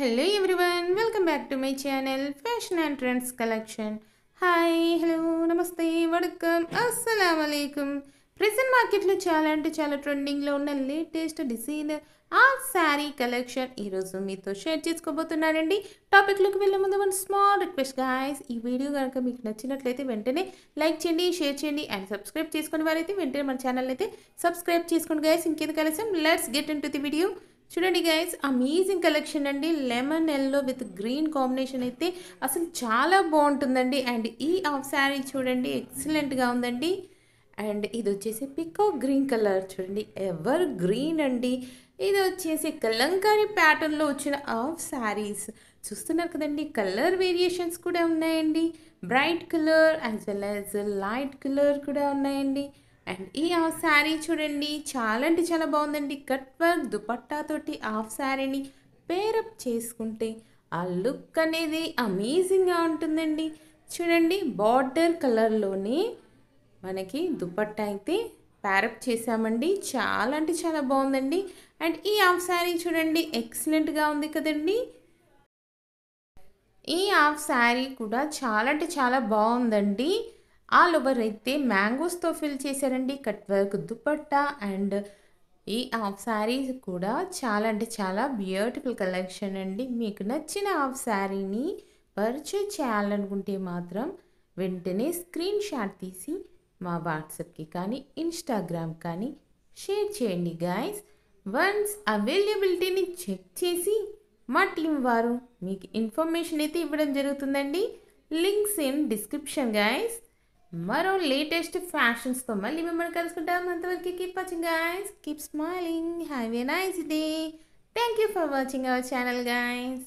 Hello everyone, welcome back to my channel Fashion and Trends Collection. Hi, hello, namaste, vadakkam, assalamu alaikum. Present market లో చాలా అంటే చాలా trending లో ఉన్న latest designer sari collection ఈ రోజు మీతో షేర్ చేసుకోబోతున్నానండి. టాపిక్ లోకి వెళ్ళే ముందు వన్ స్మాల్ రిక్వెస్ట్ గైస్, ఈ వీడియో కనుక మీకు నచ్చినట్లయితే వెంటనే లైక్ చేయండి, షేర్ చేయండి అండ్ సబ్స్క్రైబ్ చేసుకునే వారైతే వెంటనే మన ఛానల్ అయితే సబ్స్క్రైబ్ చేసుకోండి గైస్. ఇంకేది కలిసాం, let's get into the video. చూడండి గైస్, అమేజింగ్ కలెక్షన్ అండి. Lemon yellow with green combination అయితే అసలు చాలా బాగుంటుందండి. అండ్ ఈ హాఫ్ శారీ చూడండి ఎక్సలెంట్గా ఉందండి. అండ్ ఇది వచ్చేసి పికాక్ గ్రీన్ కలర్ చూడండి, ఎవర్ గ్రీన్ అండి. ఇది వచ్చేసి కలంకారీ ప్యాటర్న్లో వచ్చిన హాఫ్ శారీస్ చూస్తున్నారు కదండి. కలర్ వేరియేషన్స్ కూడా ఉన్నాయండి. Bright colour as well as light colour కూడా ఉన్నాయండి. అండ్ ఈ హాఫ్ శారీ చూడండి చాలా అంటే చాలా బాగుందండి. కట్ వర్క్ దుపట్టా తోటి హాఫ్ శారీని పేరప్ చేసుకుంటే ఆ లుక్ అనేది అమేజింగ్గా ఉంటుందండి. చూడండి బార్డర్ కలర్లోనే మనకి దుపట్టా అయితే పేరప్ చేసామండి. చాలా అంటే చాలా బాగుందండి. అండ్ ఈ హాఫ్ శారీ చూడండి ఎక్సలెంట్గా ఉంది కదండి. ఈ హాఫ్ శారీ కూడా చాలా అంటే చాలా బాగుందండి. ఆల్ ఓవర్ అయితే మ్యాంగోస్తో ఫిల్ చేశారండి. కట్ వర్క్ దుపట్టా అండ్ ఈ హాఫ్ శారీస్ కూడా చాలా అంటే చాలా బ్యూటిఫుల్ కలెక్షన్ అండి. మీకు నచ్చిన హాఫ్ శారీని పర్చేజ్ చేయాలనుకుంటే మాత్రం వెంటనే స్క్రీన్ షాట్ తీసి మా వాట్సాప్కి కానీ ఇన్స్టాగ్రామ్ కానీ షేర్ చేయండి గైస్. వన్స్ అవైలబిలిటీని చెక్ చేసి మా టీం వారు మీకు ఇన్ఫర్మేషన్ అయితే ఇవ్వడం జరుగుతుందండి. Links in description guys. మరో లేటెస్ట్ ఫ్యాషన్స్తో మళ్ళీ మిమ్మల్ని కలుసుకుంటాం. అంతవరకు keep watching guys, keep smiling, have a nice day. Thank you for watching our channel guys.